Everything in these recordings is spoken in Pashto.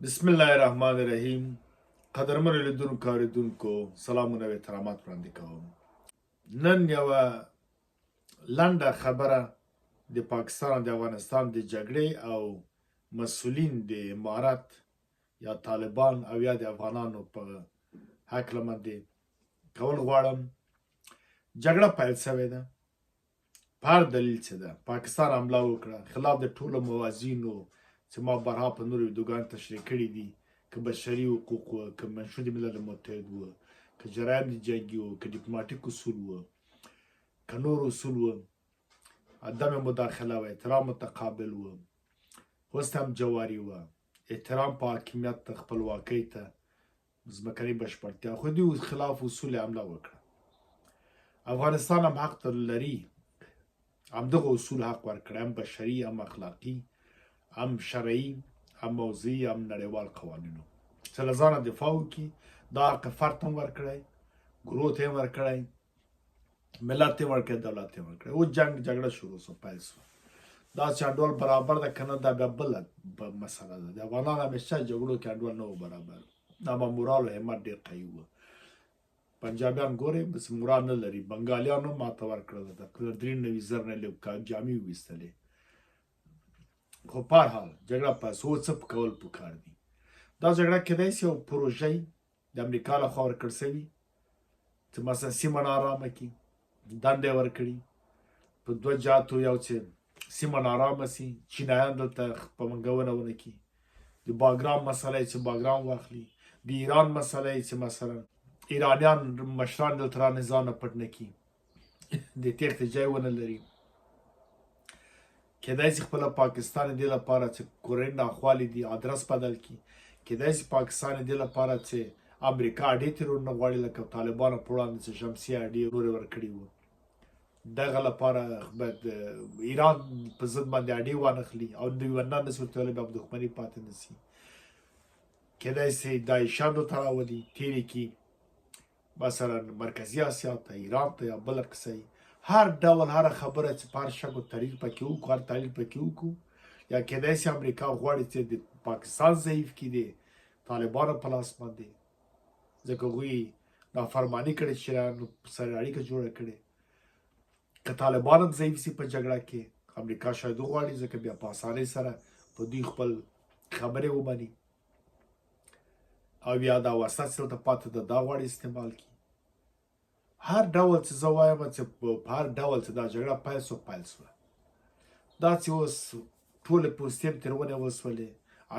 بسم الله الرحمن الرحیم. قدرمن لیدونکو اوریدونکو سلامونه او احترامات وړاندې کوم. نن یوه لنډه خبره د پاکستان او د افغانستان د جګړې او مسؤلین د امارات یا طالبان او یا د افغانانو په هکله باندې کول غواړم. جګړه پیل شوې ده په هر دلیل څه ده. پاکستان حمله وکړه خلاف د ټولو موازینو چې ما برها په نورو ویډیوګانو تشریح کړي دي، که بشري حقوق وه، که منشور ملل متحد وه، که جرایم د جنګي وه، که ډیپلوماټیک اصول وه، که نور اصول وه، عدم مداخله وه، احترام متقابل وه، اوس هم جواري وه، احترام په حاکمیت ته، خپلواکۍ ته، ځمکنۍ بشپړتیا، خو دوی خلاف اصول حمله وکړه. افغانستان هم حق لري همدغه اصول حق ورکړی، هم بشري، هم اخلاقي، هم شرعي، هم موضوعي، هم نړیوال قوانینو چې له ځانه دفاع وکړي. دا حق فرد هم ورکړی، ګروه ته یې ورکړی، ملت ته یې ورکړی، دولت ته یې ورکړی. اوس جنګ جګړه شروع شوه، پیل شوه. دا چې انډول برابر ده که نه، دا بیا بله مسله ده. د افغانان همیشه جګړو کې انډول نه و برابر. دا به مورال او همت ډېر قوي وه. پنجابیان ګورئ بس مورال نه لري. بنګالیانو ماته ورکړله ده، 93 نه لږ جامې وویستلې. خو په هر حال جګړه پس اوس څه کول پکار دي. دا جګړه کیدای شي یو پروژه د امریکا لخوا ورکړل شوي چې مثلا سیمه ناارامه کړي، دنده یې ورکړي په دوه جهاتو، یو چې سیمه ناارامه سي، چینایان دلته پمنګونه ونه کړي، د باګرام مسله یې چې باګرام واخلي، د ایران مسله یې چې مثلا ایرانیان مشران دلته را نظام پټ نه کړي، د تېښتې ځای ونه لري. کیدای شي خپله پاکستان دې لپاره چې کورنۍ ناخوالې دي ادرس بدل کړي. کیدای شي پاکستان دې لپاره چې امریکا اډې ترونه غواړي، لکه طالبانو په وړاندې چې شمسي اډې نورې ورکړي وو، دغه لپاره باید ایران په ضد باندې اډې وانخلي او دوی ونه نسي ورتولی، بیا په دښمني پاتې نسي. کیدای شي داعشیان ورته راولي، تېرې کړي مثلا مرکزي اسیا ته، ایران ته، یا بله قصه هر ډول هره خبره چې په هر شکل تحلیل پکې وکړو، هر تحلیل پکې وکړو. یا کیدای شي امریکا غواړي چې د پاکستان ضعیف کړي د طالبانو په لاس باندې، ځکه هغوی نافرماني کړې، شیرانو سره اړیکه جوړه کړې. که طالبان هم ضعیف سي په جګړه کې، امریکا شاید وغواړي، ځکه بیا په اسانۍ سره په دوی خپل خبرې ومني، او یا دا وسله چې دلته پاتې ده دا غواړي استعمال کړي. هر ډول چې زه وایم چې په هر ډول چې دا جګړه پیل شوه، دا چې اوس ټولې پوستې هم تېرونې وسولې،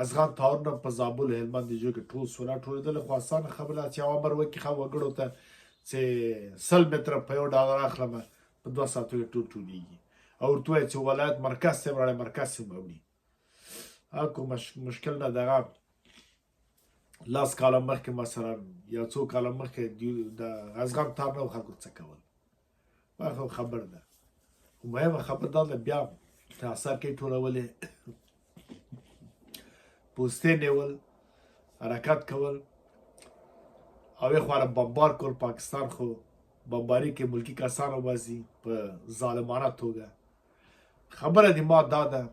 افغان تارونه په زابل هلمند جو کې ټول سوله ټولېدله. خو اسانه خبره چې یو امر وکړي وګړو ته چې 100 متره په $1 اخلمه، په 2 ساعتو کې ټول ټولېږي، او ورته وایي چې ولایت مرکز ته یې وړی، مرکز ته یې وړي. هغه مشکل نه. دغه 10 کاله مخکې مثلا یا څو کاله مخکې د افغان تار نه خلکو څه کول، هغه خبر ده. خو مهمه خبر دا ده، بیا اثر کې ټولولې، پوستې نیول، حرکت کول، او یې خوا بمبار کول. پاکستان خو بمباري کې ملکي کسان وباسي په ظالمانه توګه. خبره د ما دا ده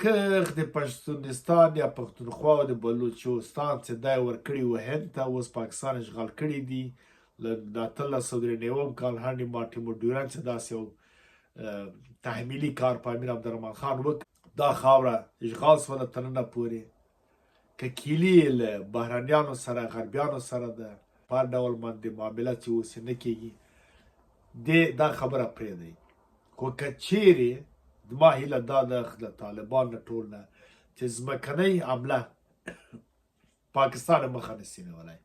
که د پښتونستان یا پښتونخوا او د بلوچستان چې دا یې ورکړي و هند ته، اوس پاکستان اشغال کړي دي. د 1893 کال هاني مارټیمور ډیورن چې داسې یو تحمیلي کار په امیر عبدالرحمن خان وکړ، دا خاوره اشغال شوله تر ننه پورې. که کیلي له بهرنیانو سره، غربیانو سره ده په هر ډول باندې معامله چې اوس نه کېږي، دا خبره پرېږدئ. خو که چیرې زما هیله دا ده د طالبان له ټول نه چې ځمکنۍ حمله پاکستان مخه نسي نیولی،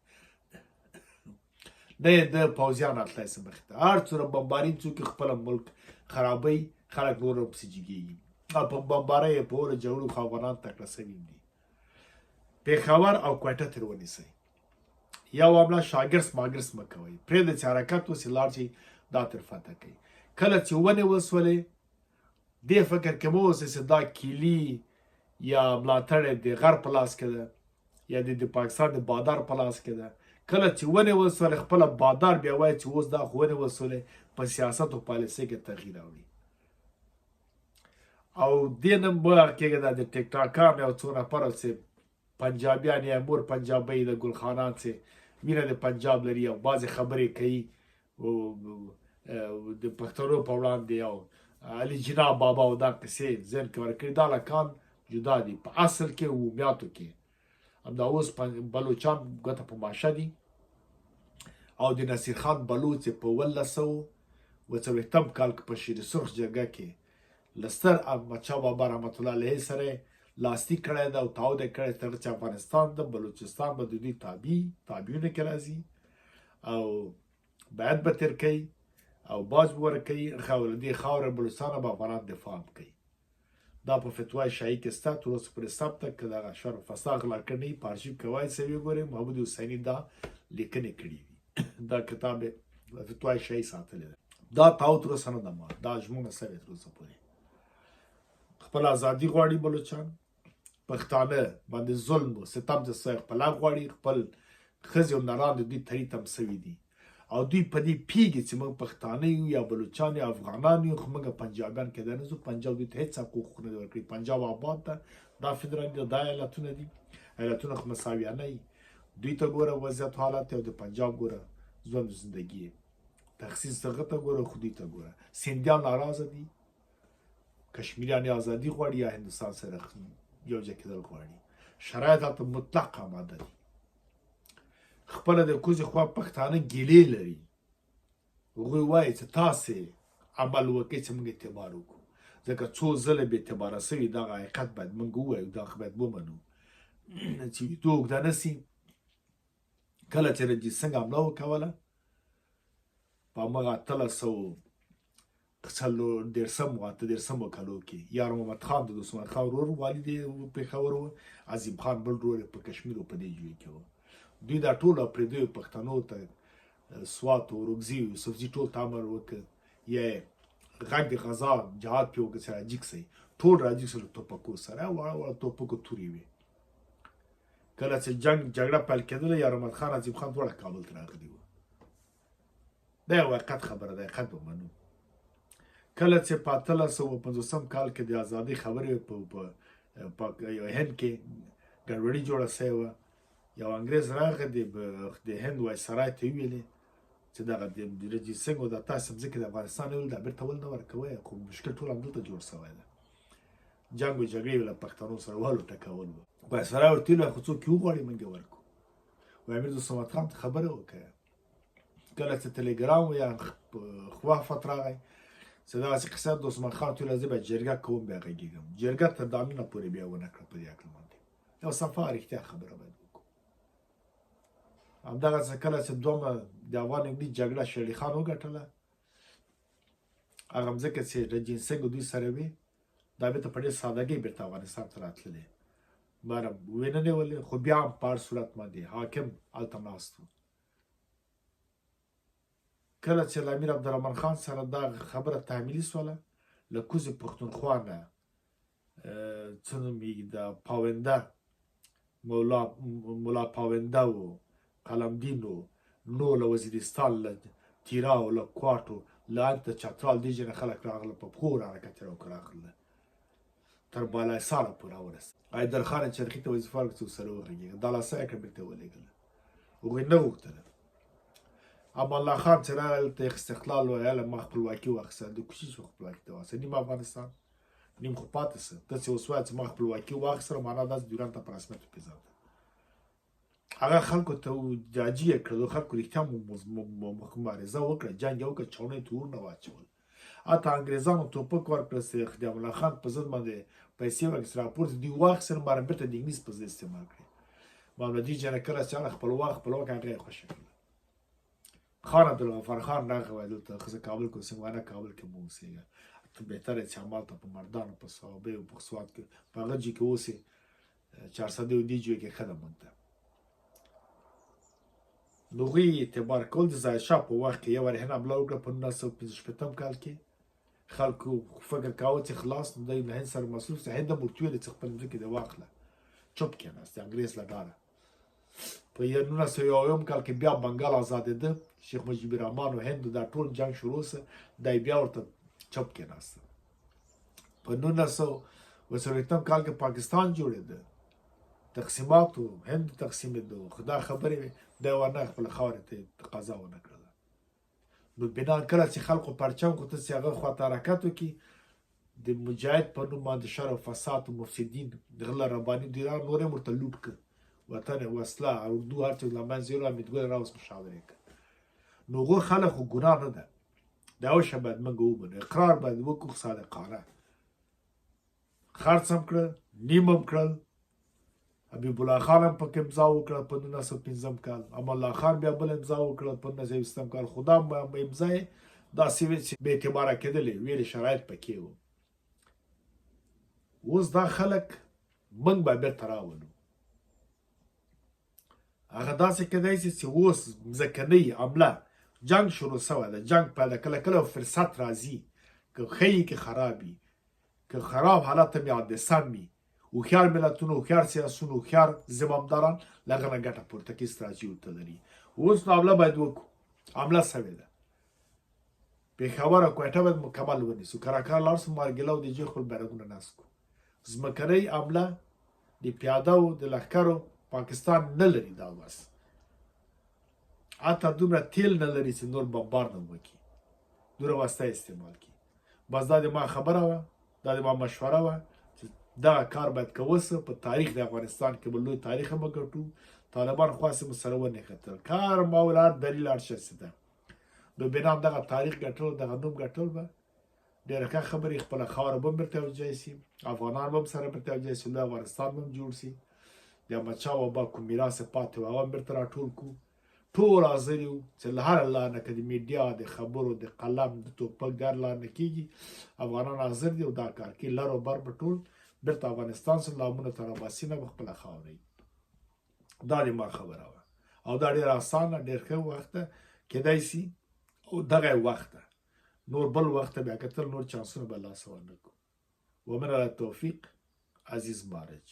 نه یې د پوځیان راتلی سي مخې ته. هر څومره بمباري څوک خپله ملک خرابوي، خلک نور ورپسې جګېږي، او په بمبارۍ یې په اور جګړو خو افغانان تکړه سوي دي. پېښور او کوټه ترې ونیسئ. یو حمله شاګرس ماګرس مه کوئ، پرېږدئ چې حرکت وسي، لاړ شي، دا تر فتح کوي. کله چې ونیول سولې، دې فکر کې مه اوسئ چې دا کیلي یا ملاتړ د غرب په لاس کې ده، یا د پاکستان د بادار په لاس کې ده. کله چې ونیول سولې، خپله بادار بیا وایي چې اوس دا خو ونیول سولې، په سیاست او پالیسۍ کې تغییر راوړي. او دې نه مخ کېږي دا د ټیک ټاکان یو څو نفره چې پنجابیان یا مور پنجابی د ګل خانان چې وینه د پنجاب لري او بعضې خبرې کوي د پښتنو په وړاندې او علي جناب بابا او دا قصې ذهن کې ورکړي دا لکان جدا دي په اصل کې عمومیاتو کې همدا اوس بلوچان ګوته په ماشه دي او د نصیر خان بلوچ په 1940 کال کې په شیر سرخ جرګه کې لستر احمدشاه بابا رحمت الله علیه سره لاسلیک کړی ده او تعهد یې کړی تر چې افغانستان د بلوچستان به د دوی تابعیونه کې راځي او باید به تیر کوي او باج به ورکوي دې خاوره بلوچستان به افغانان دفاع کوي دا په فتوای شاهي کې ستا تر اوسه پورې ثبت ده که دغه شرف فساد غلا کړنې په ارشیف کې وایي وګورئ محمود حسیني دا لیکنې کړي دي دا کتاب فتوای شاهي ساتلی ده دا تعهد تر اوسه نه ده مات دا ژمنه سوې تر اوسه پورې خپل ازادي غواړي بلوچان پښتانه باندې ظلم و ستم د سوی خپل غواړي خپل ښځې او نران د دوی تری تم سوي دي او دوی په دې پیږي چې موږ پښتانه یو یا بلوچان یا افغانان یو خو موږ پنجابیان کېدای نه ځو پنجاب دوی ته هېڅ حقوق نه دي ورکړي پنجاب آباد ده دا فدرالي ده دا ایالتونه دي ایالتونه خو مساویانه وي دوی ته ګوره وضعیت حالت او د پنجاب ګوره ژوند زندګي تخصیص دغه ته ګوره خو دوی ته ګوره سیندیان ناراضه دي کشمیریان یا ازادي غواړي یا هندوستان سره یو ځای کېدل غواړي شرایط هلته مطلق آماده دي خپله د کوزې خوا پښتانه ګیلې لري هغوی وایي چې تاسې عمل وکړئ چې موږ اعتبار وکړو ځکه څو ځله بې اعتباره سوي دغه حقیقت باید موږ ووایو دا باید ومنو چې ویدو اوږده نه سي کله چې رنجیت سنګ حمله وکوله په همغه 1813 کلو کې یار محمد خان د دوست محمد خان ورور والد پېښور و عظیم خان بل ورور په کشمیر په دې جوړ کې و دوی دا ټول پردیو پښتنو ته سوات او روغزي یوسفزي ټول ته امر وکړ یا غږ د غزا جهاد پې وکړه چې راجیک سئ ټول راجیک سول توپکو سره واړه واړه توپکو تورې وې کله چې جګړه پیل کېدله یار محمد خان عظیم خان دواړه کابل ته راغلي وو دا یو حقیقت خبره ده حقیقت به منو کله چې په 1850 کال کې د ازادۍ خبرې په هند کې ګډوډي جوړه سوې وه یو انګرېز راغی د هند وایسرای ته ویلې چې دغه د رنجیت سنګ او د تاسې مځکې د افغانستان یول دا بېرته ول نه ورکوئ خو مشکل ټول همدلته جوړ سوی ده جنګ و جګړې له پښتنو سره والو ټکول وه وایسرای ورته ویل خو څوک یې وغواړي موږ یې ورکړو و امیر دوست محمد خان ته خبره وکړه کله چې ټلګرام یا خوافت راغی چې دغسې قصه دوست محمد خان ته ویل زه به جرګه کوم بیا غږېږم جرګه تر دانونه پورې بیا ونه کړه په دې عقل باندې یو صفا رښتیا خبره باید وکړو همدغسې کله چې دومره د افغان انګلیس جګړه شیرعلي خان وګټله هغه مځکه چې رنجیت سنګ دوی سره وې دا بېرته په ډېر سادګۍ بېرته افغانستان ته راتللې باره ویې نه نیولې خو بیا هم په هر صورت باندې حاکم هلته ناست و کله چې له امیر عبدالرحمن خان سره دا خبره تحمیلي سوله له کوزې پښتونخوا نه څه نومېږي د پاونده ملا پاونده و قلمدین و نو له وزیرستان له تیراو له کوټو له هلته چترال دې ځای نه خلک راغله په پښو حرکت یې راغله تر بالاحصاره پورې راورسېد حیدرخان چرخي ته وظیفه ورکړه چې ورسره وغږېږه دا لاسه یې کړه بېرته ولېږله هغوی نه غوښتله امان الله خان چې راغی هلته استقلال ویله ما خپلواکي واخیسته د کوچني څو خپلواکي ته واخیسته نیم افغانستان نیم خو پاتې شه ته چې اوس وایه چې ما خپلواکي واخیستله معنا داسې ډیورنډ ته په رسمیت وپېژانده هغه خلکو ته جاجي یې کړل خلکو رښتیا مبارزه وکړه جنګ یې وکړه چاڼۍ ته ورونه واچول حتی انګرېزانو توپک ورکړه چې خدای الله خان په ضد باندې پیسې واخیستې راپورته دوی واخیستل ماره بېرته د انګلیس په ضد استعمال کړې محمدي جنه کله چې هغه خپلواک هغه یې خوښه کړله خان عبدالغفار خان راغی وایي دلته ښځه کابل کې اوسېږم نه کابل کې مه اوسېږه ته بهتره چې همالته په مردانو په صحابیو په سوات کې په هغه ځای کې اوسې 400 دې ځای کې ښه ده موږ ته د هغوی اعتبار کول د ظاهرشاه په وخت کې یو وارې حمله وکړه په 1955 کال کې خلکو فکر کاوه چې خلاص نو دی له هند سره مصروف شي هند هم ورته ویلې چې خپل ځمکې دې واخله چوپ کېناست د انګرېز له ډاره په 1901 کال کې بیا بنګال ازادېده شیخ مجیب الرحمن او هند دا ټول جنګ شروع سه دی بیا ورته چوپ کېناسته په 1940 کال کې پاکستان جوړېده، تقسیمات و هند تقسیمېدو، خو دا خبرې دی ونه خپله خاورې ته تقاضا ونه کړله. نو بنا کله چې خلکو پرچم کړو چې هغه خواته حرکت وکړي، د مجاهد په نوم باندې شر او فساد او مفسدین غله رباني دیران نور هم ورته لوټ کړ، وطن وسله اردو هر څه له منځه یوړه، امیدګل راوس مشاورې کړ. نو هغو خلک خو ګناه نه ده، دا وشه باید موږ ومنو، اقرار باید وکړو صادقانه. خرڅ هم کړه، نیم هم کړل. حبیب الله خان هم پکې امضا وکړه په 1905 کال، امان الله خان بیا بل امضا وکړه په 1920 کال. خو دا امضا یې داسې وې چې بې اعتباره کېدلې، ویلې شرایط پکې وو. اوس دا خلک موږ به بېرته راولو. هغه داسې کېدای شي چې اوس ځمکنۍ حمله جنګ شروع شوی ده، جنګ پیدا کله کله فرصت راځي، که ښه یي که خراب وي، که خراب حالت هم یاد سم وي، هوښیار ملتونه، هوښیار سیاسونه، هوښیار زمامداران له هغه نه ګټه پورته کوي، ستراتیژي ورته لري. اوس نو حمله باید وکړو، حمله سوې ده. پېښور او کوټه باید مکمل ونیسو، کراکان لاړ شو، مارګله او د جې خپل بیرغونه نصب کړو. ځمکنۍ حمله د پیاده او د لښکرو پاکستان نه لري، دا بس حتی دومره تیل نه لري چې نور بمبارد هم وکړي، دومره وسله استعمال کړي. بس دا د ما خبره وه، دا د ما مشوره وه چې دغه کار باید که وسه په تاریخ د افغانستان کې به لوی تاریخ هم وګټو. طالبان خواست مو سره ونښتل، کار مولار دلیل هر شی ده. نو بنا دغه تاریخ ګټل، دغه نوم ګټل به ډېره ښه خبرې، خپله خاوره به هم بیرته یوځای شي، افغانان به هم سره بیرته یوځای شي، لوی افغانستان به هم جوړ شي. د احمدشاه بابا کوم میراث یې پاتې و هغه هم بیرته راټول کړو. ټول حاضر یو چې له هره لار نه، که د میډیا، د خبرو، د قلم، د ټوپک د هر لار نه کېږي، افغانان حاضر دي او دا کار کوي. لر او بر به ټول بیرته افغانستان سره لامونه ته راباسي، نه به خپله خاوره وي. دا د ما خبره وه او دا ډېر اسانه، ډېر ښه وخت ده، کېدای شي او دغه وخت ده، نور بل وخت ته بیا کتل نور چانسونه به لاسه ورنه کړو. ومن التوفیق، عزیز مارج.